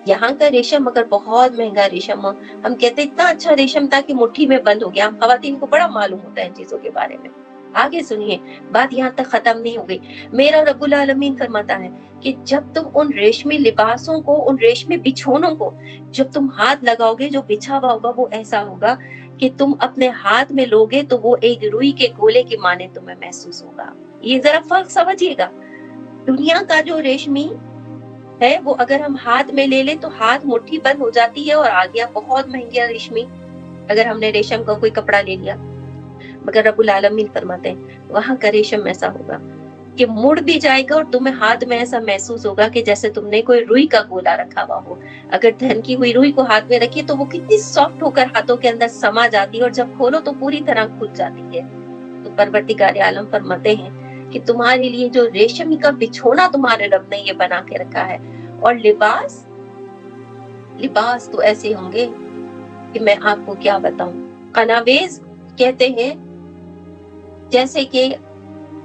S1: यहाँ का रेशम अगर बहुत महंगा रेशम हो, हम कहते इतना अच्छा रेशम था कि मुट्ठी में बंद हो गया। हम खवातीन को बड़ा मालूम होता है चीजों के बारे में। आगे सुनिए, बात यहाँ तक खत्म नहीं हो गई। मेरा रब्बुल आलमीन फरमाता है कि जब तुम उन रेशमी लिबासों को, उन रेशमी बिछौनों को जब तुम हाथ लगाओगे, जो बिछा हुआ होगा वो ऐसा होगा कि तुम अपने हाथ में लोगे तो वो एक रुई के गोले की माने तुम्हें महसूस होगा। ये जरा फर्क समझिएगा। दुनिया का जो रेशमी है वो अगर हम हाथ में ले ले तो हाथ मुट्ठी बंद हो जाती है और आ गया बहुत महंगा रेशमी, अगर हमने रेशम का कोई कपड़ा ले लिया। मगर रब्बुल आलमीन फरमाते हैं वहां का रेशम ऐसा होगा कि मुड़ भी जाएगा और तुम्हें हाथ में ऐसा महसूस होगा कि जैसे तुमने कोई रुई का गोला रखा हुआ हो। अगर धन की हुई रुई को हाथ में रखिए तो वो कितनी सॉफ्ट होकर हाथों के अंदर समा जाती है और जब खोलो तो पूरी तरह खुल जाती है। तो परवरदिगार आलम फरमाते हैं कि तुम्हारे लिए जो रेशमी का बिछौना तुम्हारे रब ने ये बना के रखा है, और लिबास, लिबास तो ऐसे होंगे कि मैं आपको क्या बताऊं। कनावेज कहते हैं जैसे कि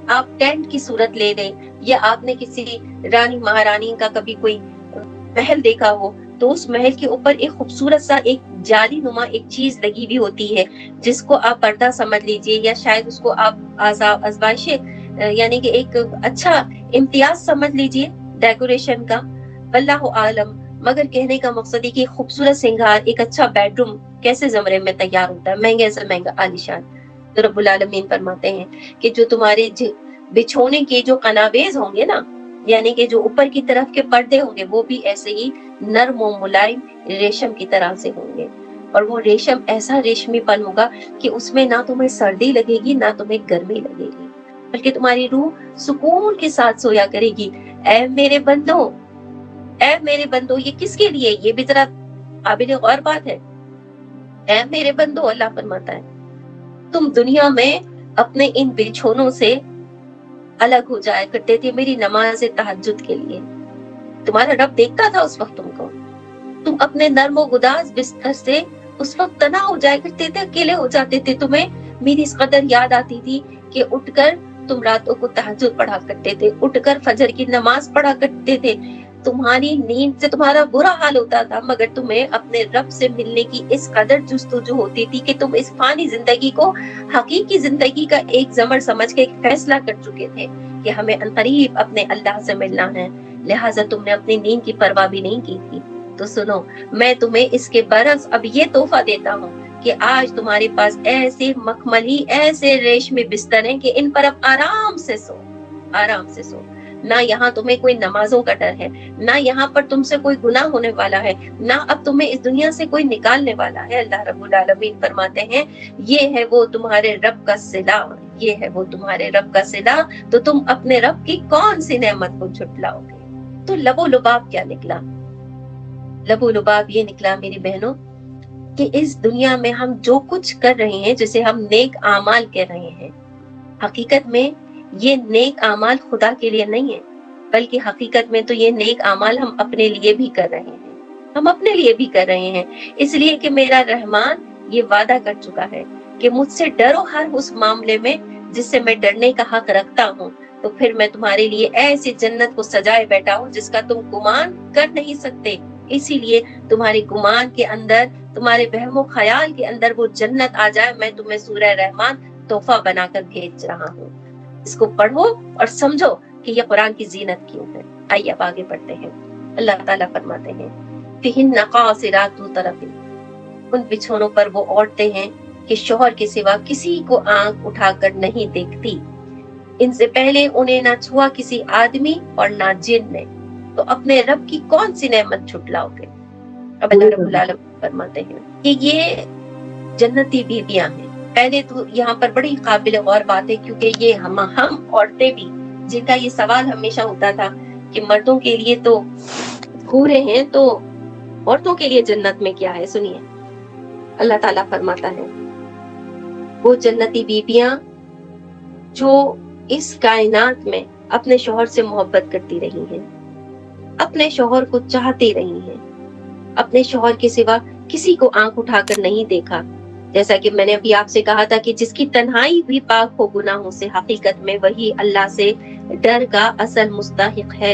S1: आप टेंट की सूरत ले लें, या आपने किसी रानी महारानी का कभी कोई महल देखा हो तो उस महल के ऊपर एक खूबसूरत सा एक जाली नुमा एक चीज लगी हुई होती है जिसको आप पर्दा समझ लीजिए, या शायद उसको आप आज़माइश यानी कि एक अच्छा इम्तियाज समझ लीजिए डेकोरेशन का, वल्लाहु आलम। मगर कहने का मकसद है कि खूबसूरत सिंगार, एक अच्छा बेडरूम कैसे जमरे में तैयार होता है, महंगे से महंगा आलीशान। तो रब्बुल आलमीन फरमाते हैं कि जो तुम्हारे बिछोने के जो कनावेज होंगे ना, यानी कि जो ऊपर की तरफ के पर्दे होंगे, वो भी ऐसे ही नर्म और मुलायम रेशम की तरह से होंगे। और वो रेशम ऐसा रेशमीपन होगा कि उसमें ना तुम्हें सर्दी लगेगी ना तुम्हें गर्मी लगेगी, बल्कि तुम्हारी रूह सुकून के साथ सोया करेगी। ऐ मेरे बंदो, ऐ मेरे बंदो, ये किसके लिए? ये भी जरा काबिल गौर बात है। ऐ मेरे बंदो, अल्लाह फरमाता है तुम दुनिया में अपने इन बिछौनों से अलग हो जाया करते थे मेरी नमाज तहज्जुद के लिए। तुम्हारा रब देखता था उस वक्त तुमको, तुम अपने नर्मो गुदाज बिस्तर से उस वक्त तना हो जाया करते थे, अकेले हो जाते थे। तुम्हें मेरी इस कदर याद आती थी कि उठकर तुम रातों को तहज्जुद पढ़ा करते थे, उठकर फजर की नमाज पढ़ा करते थे, तुम्हारी नींद से तुम्हारा बुरा हाल होता था, मगर तुम्हें अपने रब से मिलने की इस कदर जुस्तजू होती थी कि तुम इस फानी जिंदगी को हकीकी जिंदगी का एक जमर समझ के एक फैसला कर चुके थे कि हमें अनकरीब अपने अल्लाह से मिलना है, लिहाजा तुमने अपनी नींद की परवाह भी नहीं की थी। तो सुनो, मैं तुम्हें इसके बरस अब ये तोहफा देता हूँ कि आज तुम्हारे पास ऐसे मखमली, ऐसे रेशमी बिस्तर हैं कि इन पर अब आराम से सो, आराम से सो। ना यहाँ तुम्हें कोई नमाजों का डर है, ना यहाँ पर तुमसे कोई गुनाह होने वाला है, ना अब तुम्हें इस दुनिया से कोई निकालने वाला है। अल्लाह रब्बुल आलमीन फरमाते हैं, ये है वो तुम्हारे रब का सिला, ये है वो तुम्हारे रब का सिला, तो तुम अपने रब की कौन सी नेमत को झुटलाओगे। तो लबो लुबाब क्या निकला? लबो लुबाब ये निकला मेरी बहनों कि इस दुनिया में हम जो कुछ कर रहे हैं, जिसे हम नेक आमाल कह रहे हैं, हकीकत में ये नेक आमाल खुदा के लिए नहीं है, बल्कि हकीकत में तो ये नेक आमाल हम अपने लिए भी कर रहे हैं। हम अपने लिए भी कर रहे हैं, इसलिए कि मेरा रहमान ये वादा कर चुका है कि मुझसे डरो हर उस मामले में जिससे मैं डरने का हक रखता हूँ, तो फिर मैं तुम्हारे लिए ऐसी जन्नत को सजाए बैठा हूँ जिसका तुम गुमान कर नहीं सकते। इसीलिए तुम्हारे गुमान के अंदर, तुम्हारे वहमो ख्याल के अंदर वो जन्नत आ जाए, मैं तुम्हें सूरह रहमान तोहफा बनाकर भेज रहा हूँ। इसको पढ़ो और समझो कि यह कुरान की जीनत क्यों है। आइए अब आगे बढ़ते हैं। अल्लाह ताला फरमाते हैं, फिहिन्न क़ासिरातु तरफ़ी, उन बिछोनों पर वो औरतें हैं कि शौहर के सिवा किसी को आंख उठाकर नहीं देखती। इनसे पहले उन्हें ना छुआ किसी आदमी और ना जिन ने, तो अपने रब की कौन सी नेमत छुटलाओगे। अब अल्लाह रब्बुल आलमीन फरमाते हैं कि ये जन्नती बीबियां हैं। पहले तो यहाँ पर बड़ी काबिल गौर बात है, क्योंकि ये हम औरतें भी, जिनका ये सवाल हमेशा होता था कि मर्दों के लिए तो हूरें हैं, तो औरतों के लिए जन्नत में क्या है। सुनिए, अल्लाह ताला फरमाता है, वो जन्नती बीबियां जो इस कायनात में अपने शौहर से मोहब्बत करती रही हैं, अपने शौहर को चाहती रही हैं, अपने शौहर के सिवा किसी को आंख उठाकर नहीं देखा। जैसा कि मैंने अभी आपसे कहा था कि जिसकी तन्हाई भी पाक हो गुनाहों से, हकीकत में वही अल्लाह से डर का असल मुस्तहिक है।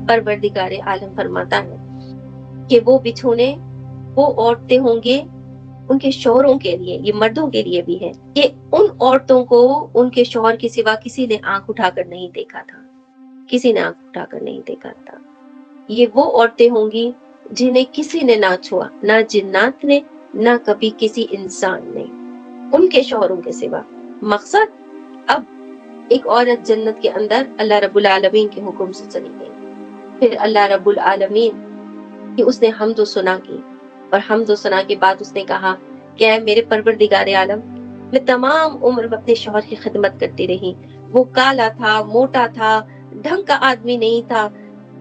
S1: परवरदिगार आलम फरमाता है कि वो बिछोने, वो औरतें होंगे उनके शौहरों के लिए, ये मर्दों के लिए भी है, कि उन औरतों को उनके शौहर के सिवा किसी ने आंख उठाकर नहीं देखा था, किसी ने आंख उठाकर नहीं देखा था। ये वो औरतें होंगी जिन्हें किसी ने ना छुआ, ना जिन्नात ने, ना कभी किसी इंसान ने, उनके शौहरों के सिवा। मकसद, अब एक औरत जन्नत के अंदर अल्लाह रब्बुल आलमीन के हुक्म से चली गई। फिर अल्लाह रब्बुल आलमीन कि उसने हमदो सुना की, और हमदो सुना के बाद उसने कहा कि ऐ मेरे परवरदिगार आलम, मैं तमाम उम्र अपने शौहर की खिदमत करती रही। वो काला था, मोटा था, ढंग का आदमी नहीं था,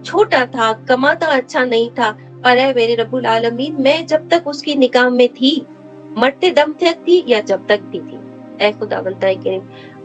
S1: छोटा था, कमाता अच्छा नहीं था, और ऐ मेरे रब्बुल आलमीन, मैं जब तक उसकी निकाह में थी, मरते दम तक थी या जब तक भी थी, ऐ खुदावंद करीम,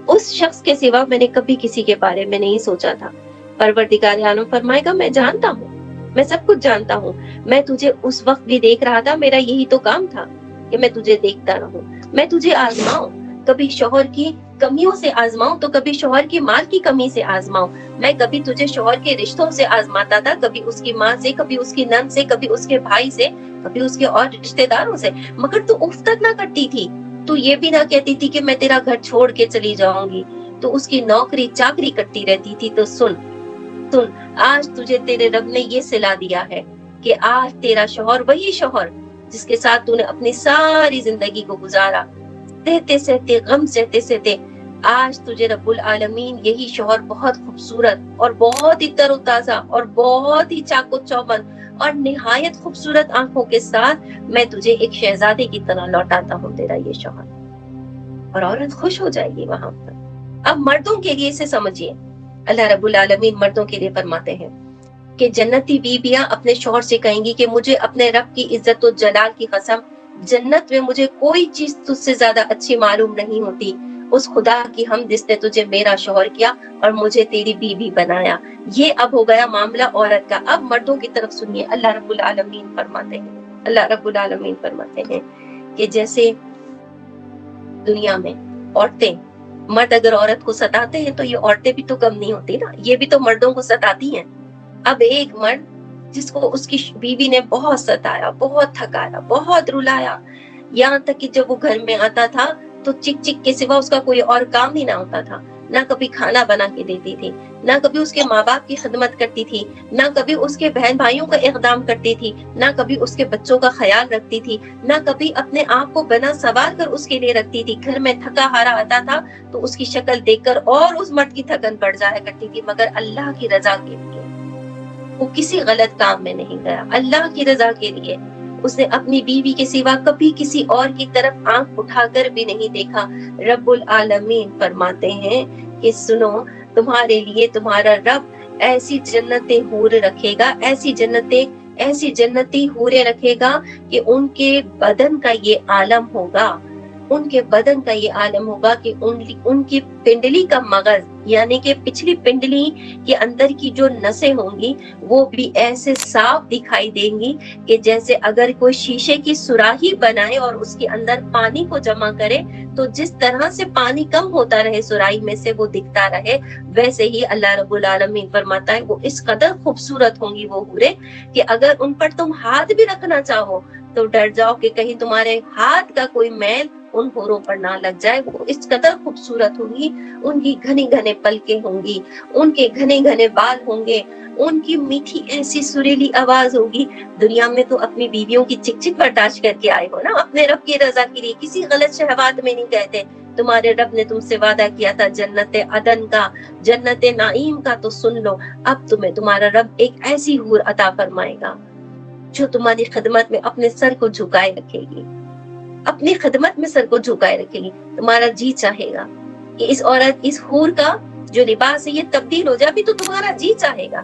S1: उस शख्स के सिवा मैंने कभी किसी के बारे में नहीं सोचा था। परवरदिगार आलम फरमाएगा, मैं जानता हूँ, मैं सब कुछ जानता हूँ, मैं तुझे उस वक्त भी देख रहा था, मेरा यही तो काम था कि मैं तुझे देखता रहूं, मैं तुझे आजमाऊं, कभी शौहर की कमियों से आजमाऊं तो कभी शौहर की माल की कमी से आजमाऊं। मैं कभी तुझे शौहर के रिश्तों से आजमाता था, कभी उसकी माँ से, कभी उसकी नंद से, कभी उसके भाई से, कभी उसके और रिश्तेदारों से, मगर तू उफ तक ना करती थी। तू ये भी ना कहती थी कि मैं तेरा घर छोड़ के चली जाऊंगी, तो उसकी नौकरी चाकरी करती रहती थी। तो सुन, आज तुझे तेरे रब ने ये सिला दिया है कि आज तेरा शौहर वही शौहर जिसके साथ तूने अपनी सारी जिंदगी को गुजारा, सहते सहते, गम सहते सहते, आज तुझे रब्बुल आलमीन यही शौहर बहुत खूबसूरत और बहुत ही तरोताजा और बहुत ही चाको चौबंद और निहायत खूबसूरत आंखों के साथ मैं तुझे एक शहजादे की तरह लौटाता हूँ, तेरा ये शौहर। और औरत खुश हो जाएगी वहां पर। अब मर्दों के लिए इसे समझिए, अल्लाह रब्बुल आलमीन मर्दों के लिए फरमाते हैं कि जन्नती बीबियां अपने शौहर से कहेंगी कि मुझे अपने रब की इज्जत और जलाल की कसम, जन्नत में मुझे कोई चीज तुझसे ज्यादा अच्छी मालूम नहीं होती। उस खुदा की हम जिसने तुझे मेरा शौहर किया और मुझे तेरी बीबी बनाया। ये अब हो गया मामला औरत का। अब मर्दों की तरफ सुनिए, अल्लाह रब्बुल आलमीन फरमाते हैं, अल्लाह रब्बुल आलमीन फरमाते हैं कि जैसे दुनिया में औरतें, मर्द अगर औरत को सताते हैं तो ये औरतें भी तो कम नहीं होती ना, ये भी तो मर्दों को सताती हैं। अब एक मर्द जिसको उसकी बीवी ने बहुत सताया, बहुत थकाया, बहुत रुलाया, यहाँ तक कि जब वो घर में आता था तो चिक चिक के सिवा उसका कोई और काम ही ना होता था। ना कभी खाना बना के देती थी, ना कभी उसके माँ बाप की खिदमत करती थी, ना कभी उसके बहन भाइयों का इक़दाम करती थी, ना कभी उसके बच्चों का ख्याल रखती थी, ना कभी अपने आप को बना सवार कर उसके लिए रखती थी। घर में थका हारा आता था तो उसकी शक्ल देखकर और उस मर्द की थकन बढ़ जाया करती थी, मगर अल्लाह की रजा के लिए। वो किसी गलत काम में नहीं गया, अल्लाह की रजा के लिए। उसने अपनी बीवी के सिवा कभी किसी और की तरफ आंख उठाकर भी नहीं देखा। रब्बुल आलमीन फरमाते हैं कि सुनो, तुम्हारे लिए तुम्हारा रब ऐसी जन्नतें हूर रखेगा, ऐसी जन्नती हूरे रखेगा कि उनके बदन का ये आलम होगा, उनके बदन का ये आलम होगा कि उनकी पिंडली का मगज यानी कि पिछली पिंडली के अंदर की जो नसें होंगी वो भी ऐसे साफ दिखाई देंगी कि जैसे अगर कोई शीशे की सुराही बनाए और उसके अंदर पानी को जमा करे तो जिस तरह से पानी कम होता रहे सुराही में से वो दिखता रहे, वैसे ही अल्लाह रब्बुल आलमीन फरमाता है वो इस कदर खूबसूरत होंगी वो हूरे कि अगर उन पर तुम हाथ भी रखना चाहो तो डर जाओ कि कहीं तुम्हारे हाथ का कोई मैल उन हूरों पर ना लग जाए। वो इस कदर खूबसूरत होंगी, उनकी घने घने पलकें होंगी, उनके घने घने बाल होंगे, उनकी मीठी ऐसी सुरीली आवाज होगी। दुनिया में तो अपनी बीवियों की चिक चिक बर्दाश्त करके आए हो ना, अपने रब की रजा के लिए, किसी गलत शहवात में नहीं कहते। तुम्हारे रब ने तुमसे वादा किया था जन्नत अदन का, जन्नत नाईम का, तो सुन लो, अब तुम्हें तुम्हारा रब एक ऐसी हूर अता फरमाएगा जो तुम्हारी खिदमत में अपने सर को झुकाए रखेगी, अपनी खिदमत में सर को झुकाए रखेगी। तुम्हारा जी चाहेगा कि इस औरत, इस हूर का जो लिबास है ये तब्दील हो जाए, अभी तो तुम्हारा जी चाहेगा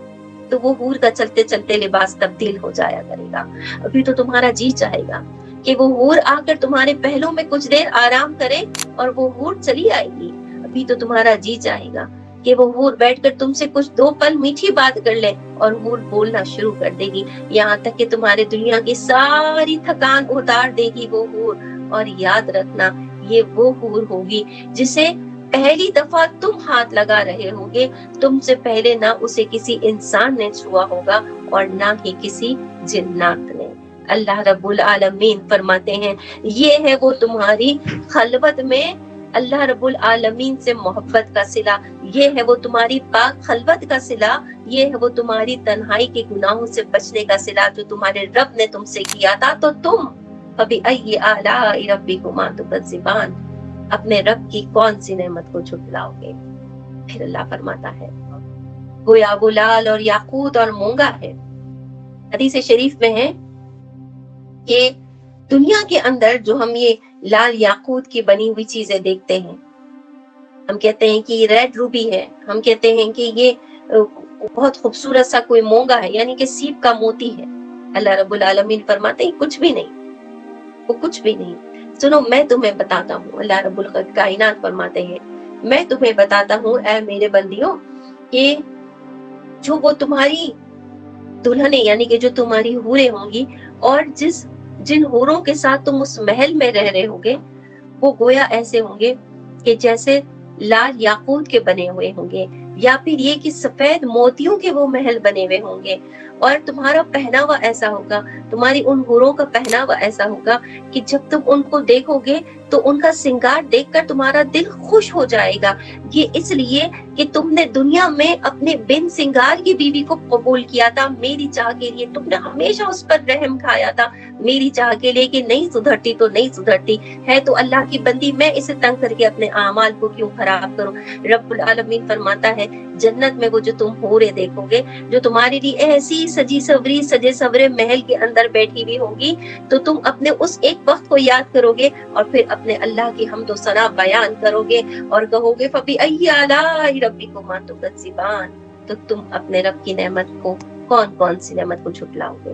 S1: तो वो हूर का चलते चलते लिबास तब्दील हो जाया करेगा। अभी तो तुम्हारा जी चाहेगा कि वो हूर आकर तुम्हारे पहलों में कुछ देर आराम करे और वो हूर चली आएगी। अभी तो तुम्हारा जी चाहेगा कि वो हूर बैठकर तुमसे कुछ दो पल मीठी बात कर ले और हूर बोलना शुरू कर देगी, यहाँ तक कि तुम्हारे दुनिया की सारी थकान उतार देगी वो हूर। और याद रखना, ये वो हूर होगी जिसे पहली दफा तुम हाथ लगा रहे होगे, तुमसे पहले ना उसे किसी इंसान ने छुआ होगा और ना ही किसी जिन्नात ने। अल्लाह रब्बुल आलमीन फरमाते हैं ये है वो तुम्हारी खलवत में अल्लाह रब्बुल आलमीन से मोहब्बत का सिला, ये है वो तुम्हारी पाक खलवत का सिला, ये है वो तुम्हारी तन्हाई के गुनाहों से बचने का सिला जो तुम्हारे रब ने तुमसे किया था। तो तुम फबी अय्यि आलाइ रब्बिकुमा तुकज़्ज़िबान, अपने रब की कौन सी नेमत को झुठलाओगे। फिर अल्लाह फरमाता है गोया वो लाल और याकूत और मूंगा है। हदीस शरीफ में है कि दुनिया के अंदर जो हम ये लाल याकूत की बनी हुई चीजें देखते हैं, हम कहते हैं कि ये रेड रूबी है, हम कहते हैं कि ये बहुत खूबसूरत सा कोई मोंगा है यानी कि सीप का मोती है। अल्लाह रब्बुल आलमीन फरमाते हैं कुछ भी नहीं, वो कुछ भी नहीं। सुनो, मैं तुम्हें बताता हूँ, अल्लाह रब्बुल कायनात फरमाते हैं मैं तुम्हें बताता हूँ ऐ मेरे बंदियों कि जो वो तुम्हारी दुल्हने यानी कि जो तुम्हारी हूरें होंगी और जिन हूरों के साथ तुम उस महल में रह रहे होगे वो गोया ऐसे होंगे कि जैसे लाल याकूत के बने हुए होंगे, या फिर ये कि सफेद मोतियों के वो महल बने हुए होंगे। और तुम्हारा पहनावा ऐसा होगा, तुम्हारी उन हूरों का पहनावा ऐसा होगा कि जब तुम उनको देखोगे तो उनका श्रृंगार देखकर तुम्हारा दिल खुश हो जाएगा। ये इसलिए कि तुमने दुनिया में अपने बिन श्रृंगार की बीवी को कबूल किया था मेरी चाह के लिए, तुमने हमेशा उस पर रहम खाया था मेरी चाह के लिए कि नहीं सुधरती तो नहीं सुधरती है तो अल्लाह की बंदी, मैं इसे तंग करके अपने आमाल को क्यों खराब करूं। रब्बुल आलमीन फरमाता है जन्नत में वो जो तुम हूरें देखोगे जो तुम्हारे लिए ऐसी सजी सवरी सजे सवरे महल के अंदर बैठी हुई होगी, तो तुम अपने उस एक वक्त को याद करोगे और फिर अपने अल्लाह की हम्दो सना बयान करोगे और कहोगे फबी अय्यि आलाइ रब्बिकुमा तुकज़्ज़िबान, तो तुम अपने रब की नेमत को कौन कौन सी नेमत को झुठलाओगे।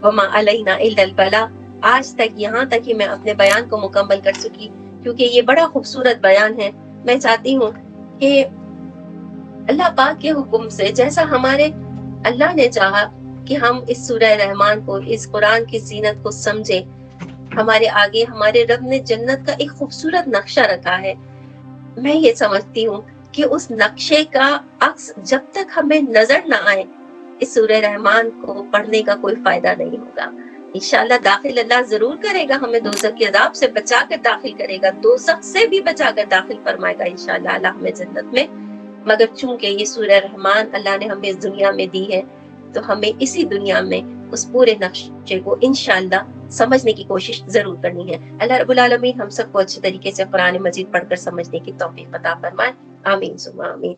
S1: वमा अलैना इल्लल बला। आज तक यहाँ तक ही मैं अपने बयान को मुकम्मल कर चुकी क्योंकि ये बड़ा खूबसूरत बयान है। मैं चाहती हूँ कि अल्लाह पाक के हुक्म से जैसा हमारे अल्लाह ने चाहा कि हम इस सूरह रहमान को, इस कुरान की जीनत को समझे, हमारे आगे हमारे रब ने जन्नत का एक खूबसूरत नक्शा रखा है। मैं ये समझती हूँ कि उस नक्शे का अक्स जब तक हमें नजर ना आए اس سورہ رحمان کو پڑھنے کا کوئی فائدہ نہیں ہوگا. انشاءاللہ داخل اللہ ضرور کرے گا، ہمیں دوزخ کے عذاب سے بچا کر داخل کرے گا، دوزخ سے بھی بچا کر داخل فرمائے گا انشاءاللہ اللہ ہمیں جنت میں. مگر چونکہ یہ سورہ رحمان اللہ نے ہمیں اس دنیا میں دی ہے تو ہمیں اسی دنیا میں اس پورے نقشے کو انشاءاللہ سمجھنے کی کوشش ضرور کرنی ہے. اللہ رب العالمین ہم سب کو اچھے طریقے سے قرآن مجید پڑھ کر سمجھنے کی توفیق عطا فرمائے. آمین ثم آمین.